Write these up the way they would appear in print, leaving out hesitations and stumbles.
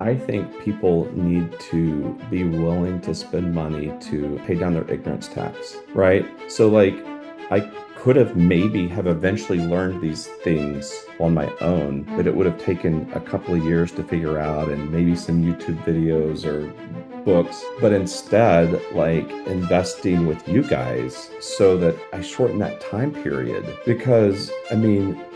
I think people need to be willing to spend money to pay down their ignorance tax, right? So I could have maybe have eventually learned these things on my own, but it would have taken a couple of years to figure out and maybe some YouTube videos or books, but instead like investing with you guys so that I shorten that time period because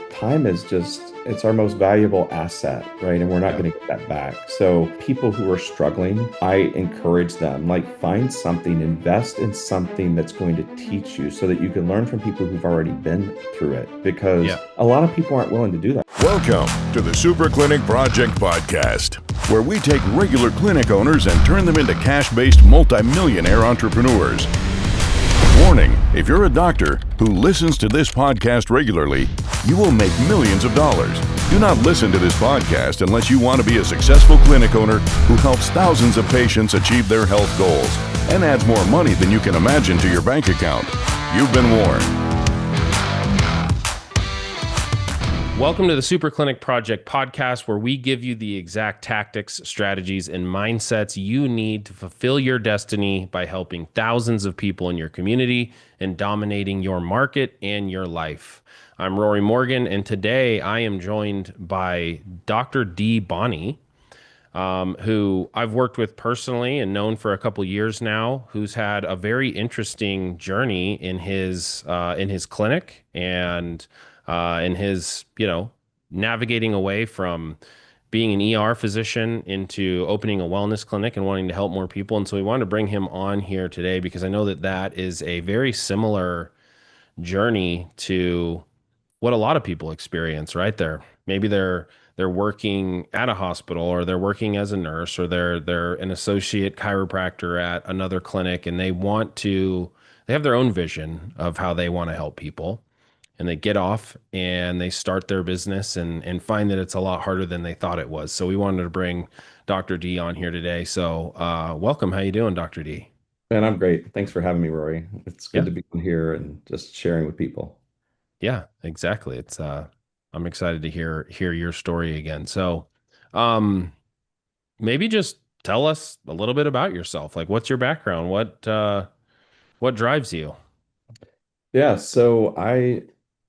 time is just, it's our most valuable asset, right? And we're not Yeah. going to get that back. So people who are struggling, I encourage them, like find something, invest in something that's going to teach you so that you can learn from people who've already been through it because Yeah. a lot of people aren't willing to do that. Welcome to the Super Clinic Project Podcast, where we take regular clinic owners and turn them into cash-based multimillionaire entrepreneurs. Warning, if you're a doctor who listens to this podcast regularly, you will make millions of dollars. Do not listen to this podcast unless you want to be a successful clinic owner who helps thousands of patients achieve their health goals and adds more money than you can imagine to your bank account. You've been warned. Welcome to the Super Clinic Project Podcast, where we give you the exact tactics, strategies, and mindsets you need to fulfill your destiny by helping thousands of people in your community and dominating your market and your life. I'm Rory Morgan, and today I am joined by Dr. Dee Bonney, who I've worked with personally and known for a couple years now, who's had a very interesting journey in his clinic and in his navigating away from being an ER physician into opening a wellness clinic and wanting to help more people. And so we wanted to bring him on here today because I know that that is a very similar journey to what a lot of people experience, right? They're working at a hospital, or they're working as a nurse, or they're an associate chiropractor at another clinic, and they have their own vision of how they want to help people. And they get off and they start their business and find that it's a lot harder than they thought it was. So we wanted to bring Dr. D on here today. So welcome. How you doing, Dr. D? Man, I'm great. Thanks for having me, Rory. It's good Yeah. to be here and just sharing with people. Yeah, exactly. It's I'm excited to hear your story again. So, um maybe just tell us a little bit about yourself. Like what's your background? What drives you? Yeah, so I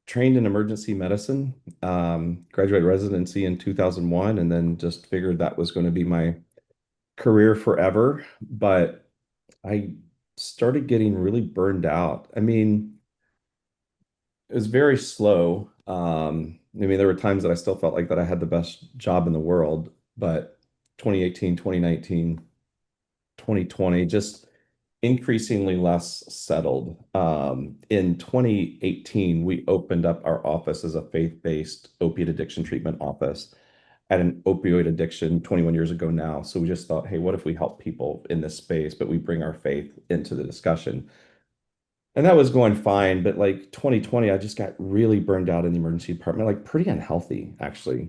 trained in emergency medicine, graduated residency in 2001, and then just figured that was going to be my career forever. But I started getting really burned out. It was very slow. There were times that I still felt like that I had the best job in the world, but 2018, 2019, 2020, just increasingly less settled. In 2018, we opened up our office as a faith-based opiate addiction treatment office at an opioid addiction 21 years ago now. So we just thought, hey, what if we help people in this space, but we bring our faith into the discussion? And that was going fine, but like 2020, I just got really burned out in the emergency department, like pretty unhealthy, actually.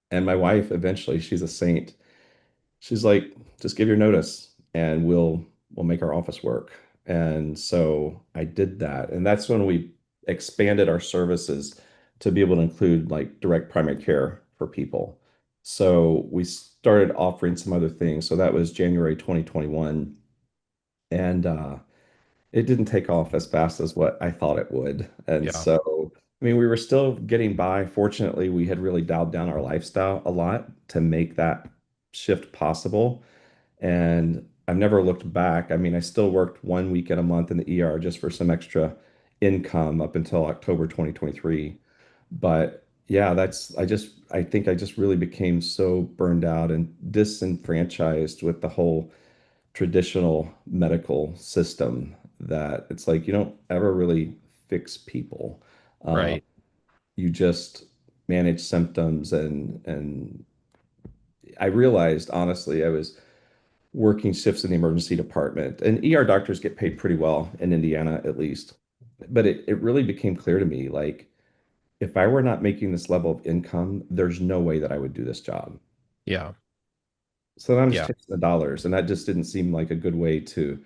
And my wife, eventually, she's a saint. She's like, just give your notice and we'll make our office work. And so I did that. And that's when we expanded our services to be able to include like direct primary care for people. So we started offering some other things. So that was January 2021. And it didn't take off as fast as what I thought it would. And Yeah. so, we were still getting by. Fortunately, we had really dialed down our lifestyle a lot to make that shift possible. And I've never looked back. I still worked 1 weekend a month in the ER just for some extra income up until October 2023. But yeah, I think I just really became so burned out and disenfranchised with the whole traditional medical system that it's like you don't ever really fix people. Uh, Right. you just manage symptoms and I realized honestly I was working shifts in the emergency department and ER doctors get paid pretty well in Indiana at least. But it really became clear to me like if I were not making this level of income, there's no way that I would do this job. Yeah. So then I'm just Yeah. chasing the dollars, and that just didn't seem like a good way to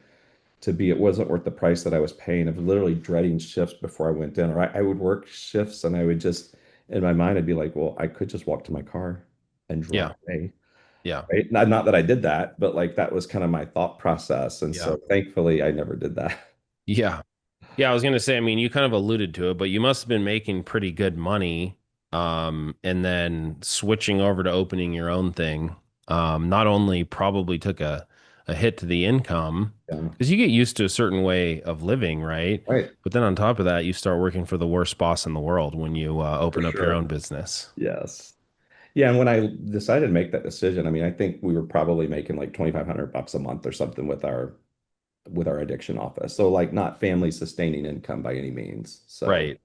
be. It wasn't worth the price that I was paying of literally dreading shifts before I went in. Or I would work shifts and I would just, in my mind, I'd be like, well, I could just walk to my car and drive Yeah. away. Yeah. right? Not that I did that, but like that was kind of my thought process. And Yeah. so thankfully I never did that. Yeah. Yeah, I was gonna say, I mean, you kind of alluded to it, but you must have been making pretty good money, and then switching over to opening your own thing, not only probably took a hit to the income, Yeah. because you get used to a certain way of living, right? Right. But then on top of that, you start working for the worst boss in the world when you For open up your own sure. business. Yes. Yeah, and when I decided to make that decision, I mean, I think we were probably making like 2,500 bucks a month or something with our addiction office. So like not family sustaining income by any means. So Right.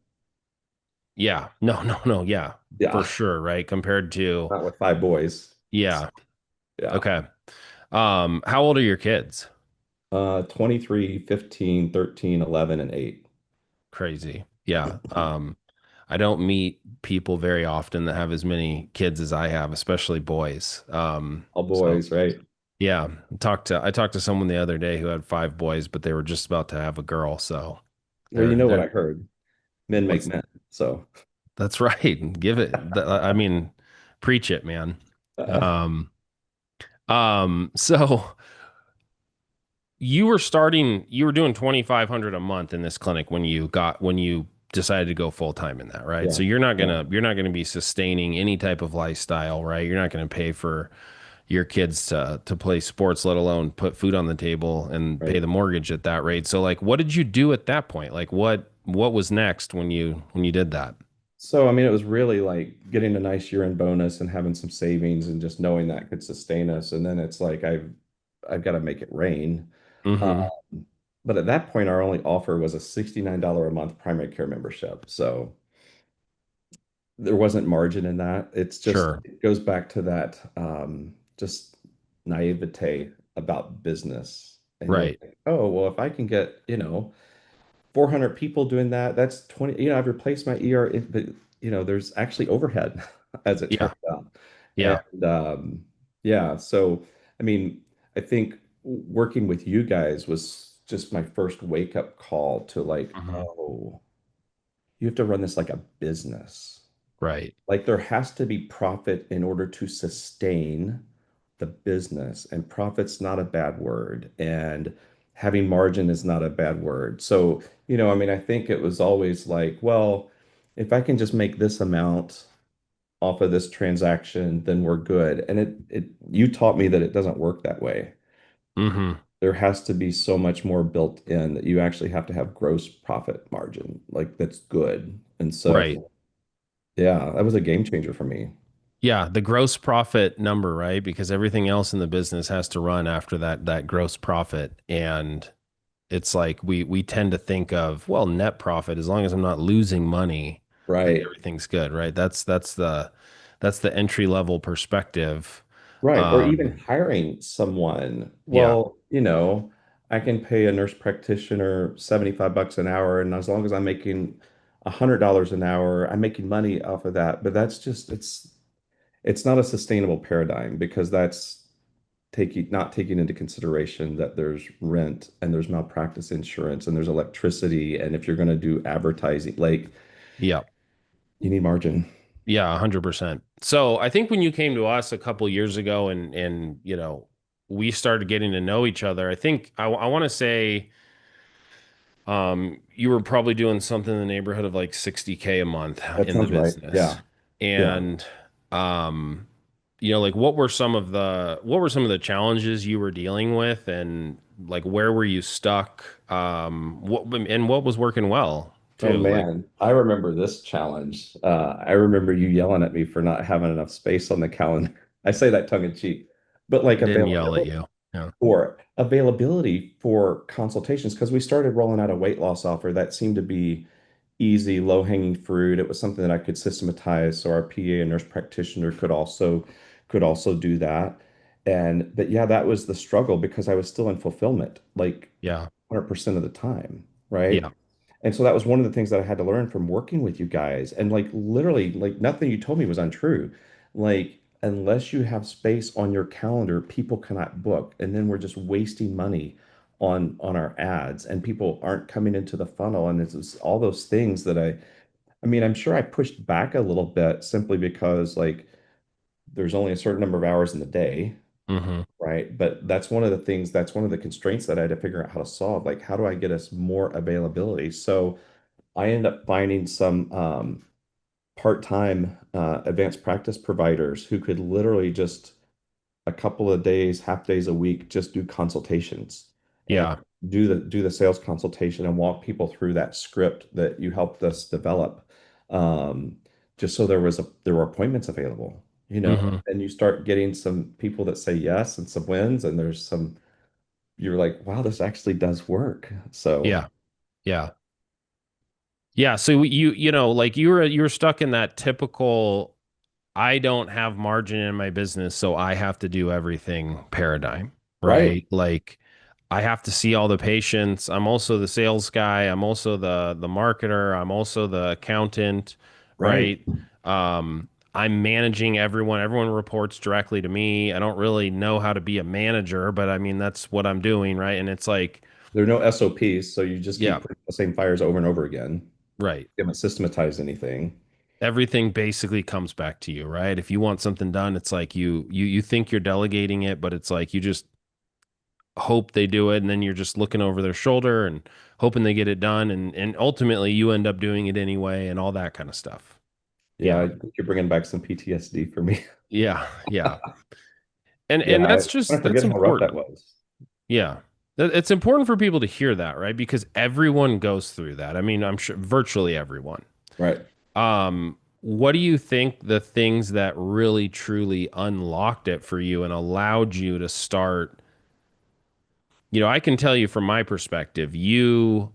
Yeah. No, no, no. Yeah, for yeah, sure. Right. Compared to, not with five boys. yeah. Yeah. Okay. How old are your kids? 23, 15, 13, 11, and 8. Crazy. Yeah. I don't meet people very often that have as many kids as I have, especially boys. All So boys, right? yeah, I talked to someone the other day who had five boys, but they were just about to have a girl. So Well, you know what they're I heard. Men make what's men. So that's right. Give it. I mean, preach it, man. uh, Um, so you were doing 2,500 a month in this clinic when you decided to go full time in that, right? yeah. So Yeah. you're not gonna be sustaining any type of lifestyle, right? You're not gonna pay for your kids to play sports, let alone put food on the table and pay Right. the mortgage at that rate. So like, what did you do at that point? Like, what was next when you did that? So I mean, it was really like getting a nice year-end bonus and having some savings and just knowing that could sustain us. And then it's like I've got to make it rain. Mm-hmm. But at that point, our only offer was a $69 a month primary care membership. So there wasn't margin in that. It's just, Sure. it goes back to that just naivete about business. And you're Right. like, oh, well, if I can get, 400 people doing that, that's 20, I've replaced my ER, but, there's actually overhead as it turns Yeah. out. Yeah. And yeah, so, I mean, I think working with you guys was just my first wake up call to like, Hmm. oh, you have to run this like a business. Right. Like there has to be profit in order to sustain the business, and profit's not a bad word, and having margin is not a bad word. So, I mean, I think it was always like, well, if I can just make this amount off of this transaction, then we're good. And you taught me that it doesn't work that way. Hmm. There has to be so much more built in that you actually have to have gross profit margin, like that's good. And Right. so, yeah, that was a game changer for me. Yeah, the gross profit number, right? Because everything else in the business has to run after that gross profit. And it's like we tend to think of, well, net profit, as long as I'm not losing money, then Right. everything's good, right? That's the entry level perspective. Right. Or even Um, hiring someone. yeah, Well, I can pay a nurse practitioner 75 bucks an hour, and as long as I'm making $100 an hour, I'm making money off of that. But that's just it's not a sustainable paradigm because that's taking not taking into consideration that there's rent and there's malpractice insurance and there's electricity. And if you're going to do advertising, like yeah. you need margin. Yeah, 100%. So I think when you came to us a couple years ago and we started getting to know each other, I think I want to say you were probably doing something in the neighborhood of like 60K a month That in the sounds right. business. Yeah. Yeah. And um like what were some of the challenges you were dealing with, and like where were you stuck? What was working well Oh too? Like man, I remember this challenge. I remember you yelling at me for not having enough space on the calendar. I say that tongue in cheek, but like I didn't yell at you. Yeah. availability for consultations, because we started rolling out a weight loss offer that seemed to be easy, low-hanging fruit. It was something that I could systematize so our PA and nurse practitioner could also do that. And but yeah, that was the struggle because I was still in fulfillment like Yeah. 100% of the time, right? Yeah. And so that was one of the things that I had to learn from working with you guys. And like literally, like nothing you told me was untrue. Like, unless you have space on your calendar, people cannot book. And then we're just wasting money on our ads and people aren't coming into the funnel. And it's just all those things that I mean, I'm sure I pushed back a little bit simply because like there's only a certain number of hours in the day, Hmm. right? But that's one of the things, that's one of the constraints that I had to figure out how to solve. Like, how do I get us more availability? So I ended up finding some part-time advanced practice providers who could literally just a couple of days, half days a week, just do consultations and Yeah. do the sales consultation and walk people through that script that you helped us develop. Um, just so there were appointments available, Hmm. and you start getting some people that say yes and some wins, and you're like, wow, this actually does work. So, Yeah. Yeah. Yeah. So like you were stuck in that typical, I don't have margin in my business, so I have to do everything paradigm, right, right? Like I have to see all the patients. I'm also the sales guy. I'm also the marketer. I'm also the accountant, right. right? I'm managing everyone. Everyone reports directly to me. I don't really know how to be a manager, but I mean that's what I'm doing, right? And it's like, There are no SOPs, so you just yeah, keep putting the same fires over and over again. right. You haven't systematized anything. Everything basically comes back to you, right? If you want something done, it's like you think you're delegating it, but it's like you just hope they do it, and then you're just looking over their shoulder and hoping they get it done, and ultimately you end up doing it anyway, and all that kind of stuff. Yeah, Yeah, I think you're bringing back some PTSD for me. yeah, yeah, and Yeah, and I that's kind just of that's forget how rough that important. was. Yeah, it's important for people to hear that, right? Because everyone goes through that. I mean, I'm sure virtually everyone. Right. What do you think the things that really truly unlocked it for you and allowed you to start? I can tell you from my perspective, yeah,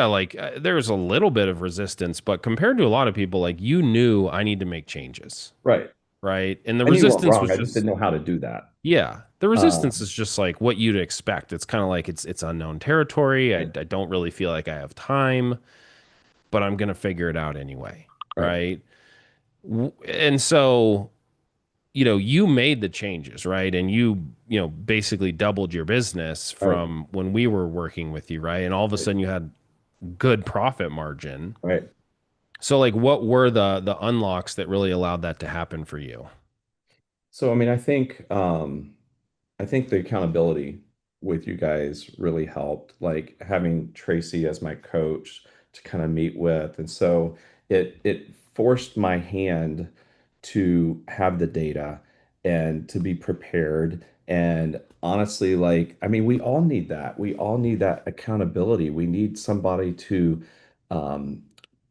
like there was a little bit of resistance, but compared to a lot of people, like you knew I need to make changes, Right. right? And the I knew you weren't resistance wrong. was I just didn't just, know how to do that. yeah, the resistance Um, is just like what you'd expect. It's kind of like it's unknown territory. I right. don't really feel like I have time, but I'm gonna figure it out anyway, Right. right? And so, you made the changes, right? And you basically doubled your business Right. from when we were working with you, right? And all of a Right. sudden you had good profit margin. Right. So like what were the unlocks that really allowed that to happen for you? So, I mean, I think the accountability with you guys really helped, like having Tracy as my coach to kind of meet with. And so it forced my hand to have the data and to be prepared. And honestly, like, I mean, we all need that. We all need that accountability. We need somebody um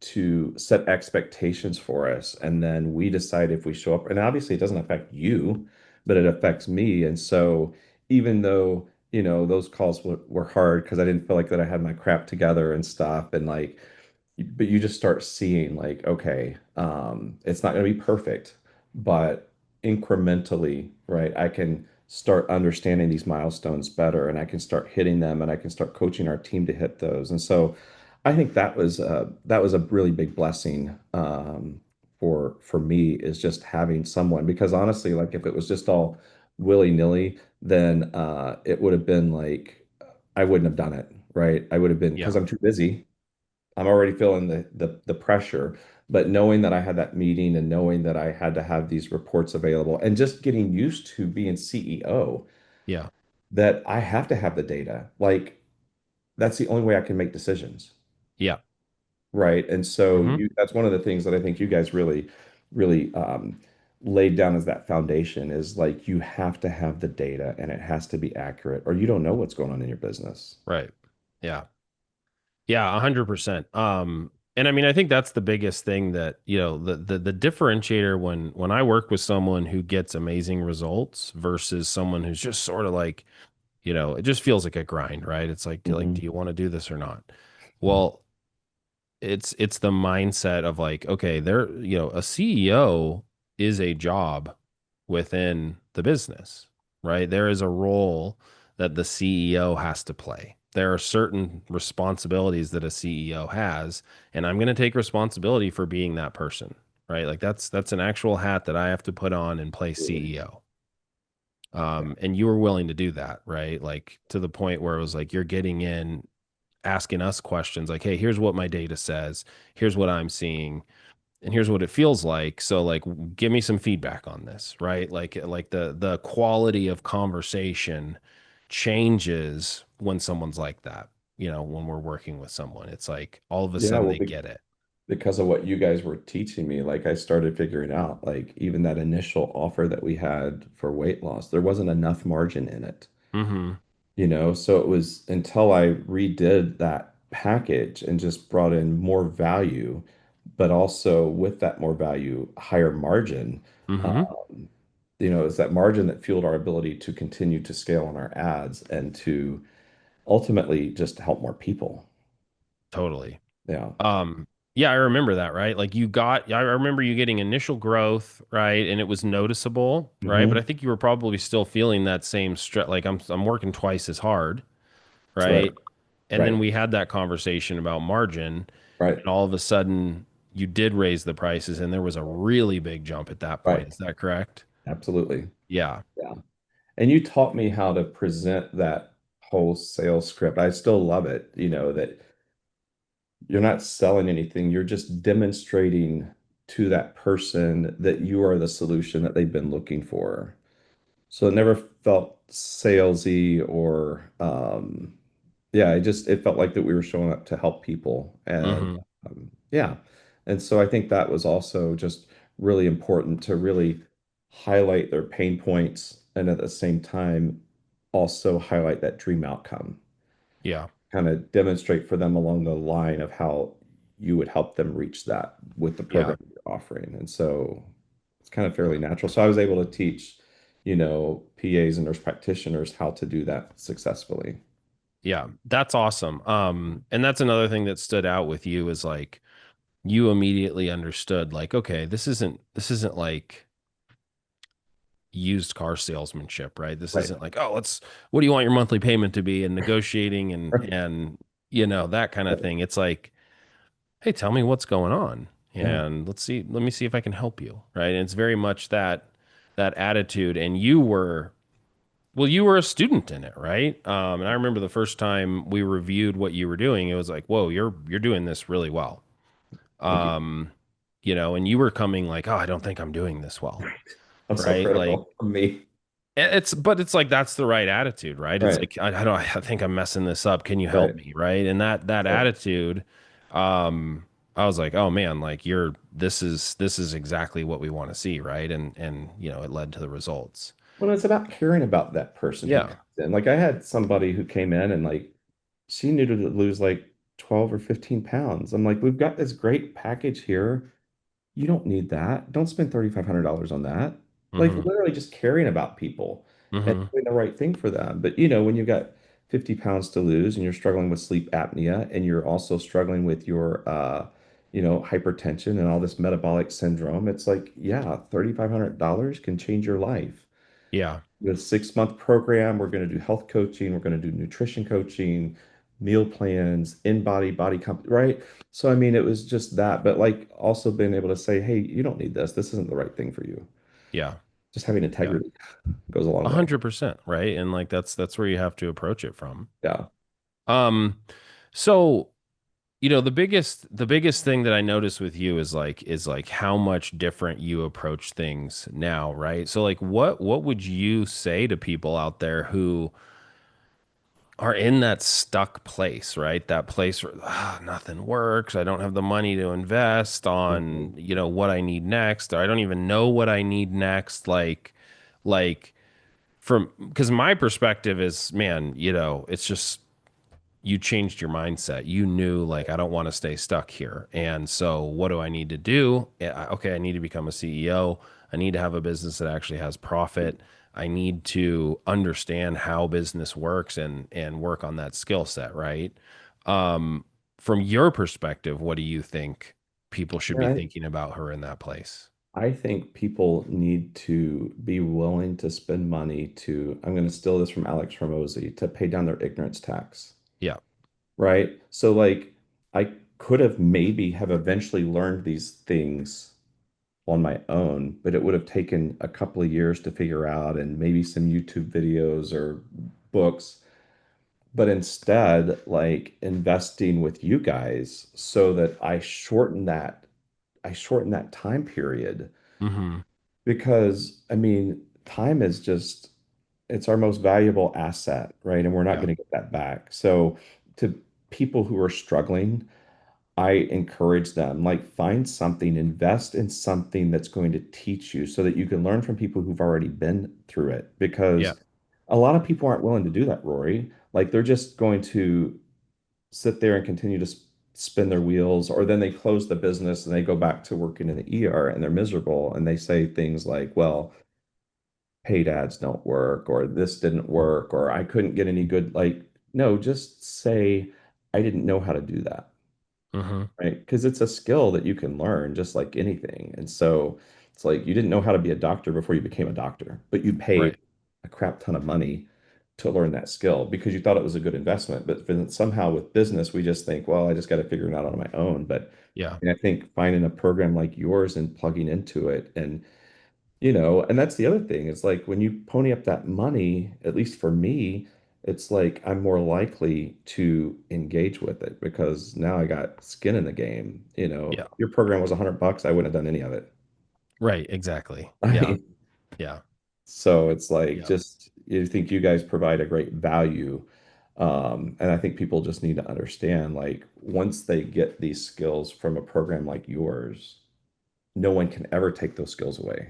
to set expectations for us. And then we decide if we show up. And obviously it doesn't affect you, but it affects me. And so even though, those calls were hard because I didn't feel like that I had my crap together and stuff, and like, but you just start seeing like, okay, it's not going to be perfect, but incrementally, right? I can start understanding these milestones better, and I can start hitting them, and I can start coaching our team to hit those. And so, I think that was a really big blessing for me, is just having someone, because honestly, like if it was just all willy-nilly, then it would have been like I wouldn't have done it, right? I would have been, because Yeah. I'm too busy. I'm already feeling the pressure, but knowing that I had that meeting and knowing that I had to have these reports available and just getting used to being CEO, Yeah. that I have to have the data. Like that's the only way I can make decisions, Yeah. right? And so Hmm. that's one of the things that I think you guys really laid down as that foundation, is like you have to have the data and it has to be accurate, or you don't know what's going on in your business. Right. Yeah. Yeah, 100%. And I mean, I think that's the biggest thing that, the differentiator when I work with someone who gets amazing results versus someone who's just sort of like, it just feels like a grind, right? It's like, do Mhm. you want to do this or not? Well, it's the mindset of like, okay, a CEO is a job within the business, right? There is a role that the CEO has to play. There are certain responsibilities that a CEO has, and I'm going to take responsibility for being that person, right? Like that's an actual hat that I have to put on and play Absolutely. CEO. Yeah. And you were willing to do that, right? Like to the point where it was like you're getting in, asking us questions like, hey, here's what my data says, here's what I'm seeing, and here's what it feels like. So like give me some feedback on this, right? Like the quality of conversation changes when someone's like that. When we're working with someone, it's like all of a Yeah, sudden well, they get it. because of what you guys were teaching me, like I started figuring out, like even that initial offer that we had for weight loss, there wasn't enough margin in it, Hmm. So it was until I redid that package and just brought in more value, but also with that more value, higher margin. Hmm. Um, it's that margin that fueled our ability to continue to scale on our ads and to ultimately just help more people. Totally. Yeah. Yeah, I remember that, right? I remember you getting initial growth, right? And it was noticeable, right? But I Hmm. think you were probably still feeling that same stress, like I'm working twice as hard, Right. right? And then Right. we had that conversation about margin, Right. and all of a sudden you did raise the prices and there was a really big jump at that point. Right. Is that correct? Absolutely. Yeah. Yeah. And you taught me how to present that whole sales script. I still love it, that you're not selling anything, you're just demonstrating to that person that you are the solution that they've been looking for. So it never felt salesy or yeah, it felt like that we were showing up to help people. And Hmm. yeah. And so I think that was also just really important to really highlight their pain points and at the same time also highlight that dream outcome, Yeah. kind of demonstrate for them along the line of how you would help them reach that with the Yeah. program you're offering. And so it's kind of fairly natural. So I was able to teach, PAs and nurse practitioners how to do that successfully. Yeah. That's awesome. And that's another thing that stood out with you is like you immediately understood like, okay, this isn't like used car salesmanship, right? This Right. isn't like, oh, what do you want your monthly payment to be and negotiating Right. and that kind of Right. thing. It's like, hey, tell me what's going on Yeah. and let me see if I can help you, right? And it's very much that attitude. And you were a student in it, right? And I remember the first time we reviewed what you were doing, it was like, whoa, you're doing this really well. Thank you. Um, and you were coming like, oh, I don't think I'm doing this well, Right. I'm so right? Like critical of me. but it's like that's the right attitude, right? It's Right. like I think I'm messing this up. Can you help Right. me, right? And that Right. attitude, um, I was like, oh man, like this is exactly what we want to see, right? And it led to the results. Well, it's about caring about that person who Yeah. comes in. Like I had somebody who came in and like she needed to lose like 12 or 15 pounds. I'm like, we've got this great package here. You don't need that. Don't spend $3,500 on that. Like Mm-hmm. literally just caring about people and Mm-hmm. doing the right thing for them. But when you've got 50 pounds to lose and you're struggling with sleep apnea and you're also struggling with your hypertension and all this metabolic syndrome, it's like, yeah, $3,500 can change your life. Yeah. With a 6-month program, we're going to do health coaching, we're going to do nutrition coaching, meal plans, body comp, right? So I mean, it was just that, but like also being able to say, hey, you don't need this. This isn't the right thing for you. Yeah. Just having Yeah. integrity goes a long way. 100%, right? And like that's where you have to approach it from. Yeah. Um, so the biggest thing that I notice with you is like how much different you approach things now, right? So like what would you say to people out there who are in that stuck place, right? That place where nothing works. I don't have the money to invest on, Mhm. what I need next, or I don't even know what I need next. Like from because my perspective is, man, it's just you changed your mindset. You knew like I don't want to stay stuck here. And so what do I need to do? Okay, I need to become a CEO. I need to have a business that actually has profit. I need to understand how business works and work on that skill set, right? Um, from your perspective, what do you think people should be Yeah, thinking about who are in that place? I think people need to be willing to spend money to, I'm going to steal this from Alex Hormozy, to pay down their ignorance tax, Yeah. right? So like I could have maybe have eventually learned these things on my own, but it would have taken a couple of years to figure out and maybe some YouTube videos or books. But instead, like investing with you guys so that I shorten that I shortened that time period Mm-hmm. because I mean, time is just it's our most valuable asset, right? And we're not Yeah. going to get that back. So to people who are struggling, I encourage them like find something, invest in something that's going to teach you so that you can learn from people who've already been through it Yeah. because a lot of people aren't willing to do that, Rory. Like they're just going to sit there and continue to spin their wheels, or then they close the business and they go back to working in the ER and they're miserable and they say things like, well, paid ads don't work, or this didn't work, or I couldn't get any good, like, no, just say, I didn't know how to do that, Mm-hmm. right? Because it's a skill that you can learn just like anything. And so it's like you didn't know how to be a doctor before you became a doctor, but you paid Right. a crap ton of money to learn that skill because you thought it was a good investment. But then somehow with business, we just think, well, I just got to figure it out on my own. But Yeah. and I think finding a program like yours and plugging into it and and that's the other thing. It's like when you pony up that money, at least for me, it's like I'm more likely to engage with it because now I got skin in the game. Yeah. If your program was $100, I wouldn't have done any of it. Right. Exactly. I Yeah. mean, Yeah. so it's like Yeah. just you think you guys provide a great value. And I think people just need to understand like once they get these skills from a program like yours, no one can ever take those skills away.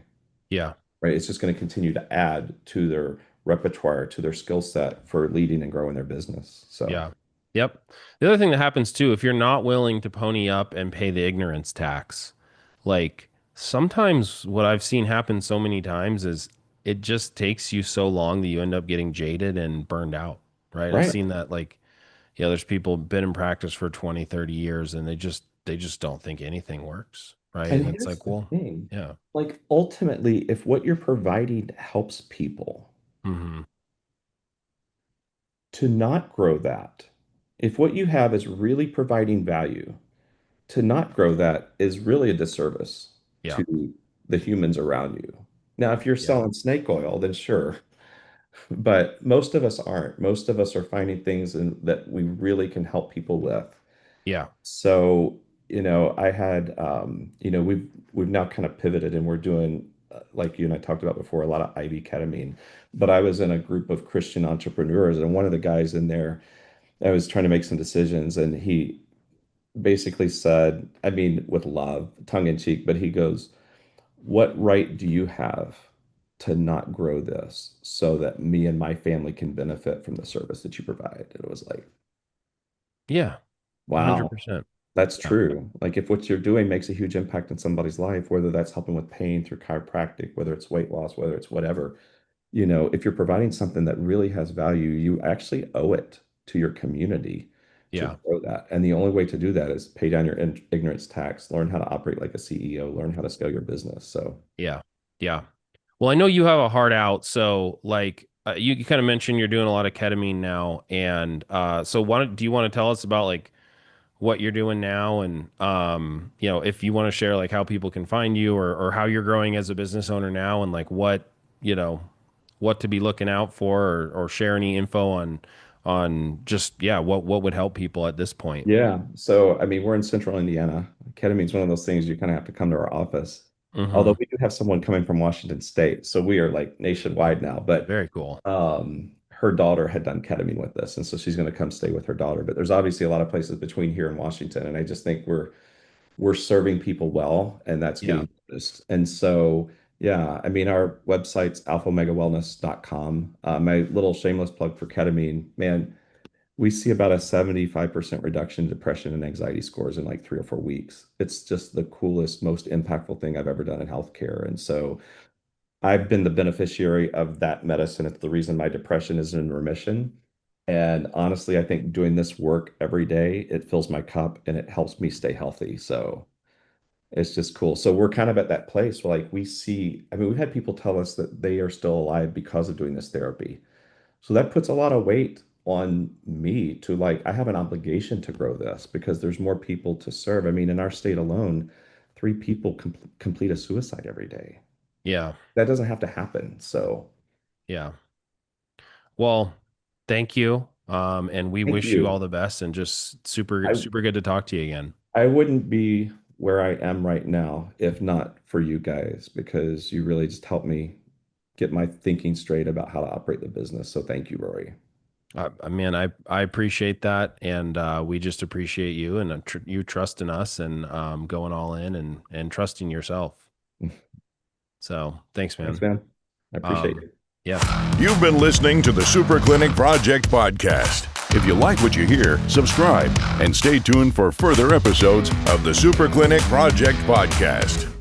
Yeah. Right? It's just going to continue to add to their repertoire, to their skill set for leading and growing their business. So, Yeah. Yep. The other thing that happens too, if you're not willing to pony up and pay the ignorance tax, like sometimes what I've seen happen so many times is it just takes you so long that you end up getting jaded and burned out. Right. I've right. seen that like, yeah, there's people been in practice for 20, 30 years and they just don't think anything works. Right. And And it's here's like, the well, thing, yeah. like ultimately, if what you're providing helps people Hmm. to not grow that, if what you have is really providing value, to not grow that is really a disservice Yeah. to the humans around you. Now, if you're Yeah. selling snake oil, then sure. But most of us aren't. Most of us are finding things that we really can help people with. Yeah. So, I had, we've now kind of pivoted and we're doing, like you and I talked about before, a lot of IV ketamine. But I was in a group of Christian entrepreneurs, and one of the guys in there, I was trying to make some decisions, and he basically said, I mean, with love, tongue in cheek, but he goes, "What right do you have to not grow this so that me and my family can benefit from the service that you provide?" And it was like, Yeah. wow. 100%. That's Yeah. true. Like if what you're doing makes a huge impact in somebody's life, whether that's helping with pain through chiropractic, whether it's weight loss, whether it's whatever, if you're providing something that really has value, you actually owe it to your community to Yeah. grow that. And the only way to do that is pay down your ignorance tax, learn how to operate like a CEO, learn how to scale your business. So, Yeah. Yeah. Well, I know you have a heart out, so like you kind of mentioned you're doing a lot of ketamine now, and so do you want to tell us about like what you're doing now, and if you want to share like how people can find you, or how you're growing as a business owner now, and like you know what to be looking out for, or share any info on just what would help people at this point. yeah. So, I mean, we're in central Indiana. Ketamine is one of those things you kind of have to come to our office. Although Mm-hmm. we do have someone coming from Washington State, so we are like nationwide now. But Very cool. her daughter had done ketamine with this, and so she's going to come stay with her daughter. But there's obviously a lot of places between here and Washington, and I just think we're serving people well, and that's Yeah. getting noticed. And so, yeah, I mean, our website's alphamegawellness.com. My little shameless plug for ketamine, man, we see about a 75% reduction in depression and anxiety scores in like 3 or 4 weeks. It's just the coolest, most impactful thing I've ever done in healthcare. And so I've been the beneficiary of that medicine. It's the reason my depression is in remission. And honestly, I think doing this work every day, it fills my cup and it helps me stay healthy. So it's just cool. So we're kind of at that place where like we see, I mean, we've had people tell us that they are still alive because of doing this therapy. So that puts a lot of weight on me to like, I have an obligation to grow this because there's more people to serve. I mean, in our state alone, 3 people complete a suicide every day. Yeah. That doesn't have to happen. So Yeah. Well, thank you. And we thank wish you all you. the best, and just super, I super good to talk to you again. I wouldn't be where I am right now if not for you guys, because you really just helped me get my thinking straight about how to operate the business. So thank you, Rory. Man, I appreciate that, and we just appreciate you and you trusting us and going all in and trusting yourself. So thanks, man. Thanks, man. I appreciate it. Yeah. You've been listening to the Super Clinic Project podcast. If you like what you hear, subscribe and stay tuned for further episodes of the Super Clinic Project podcast.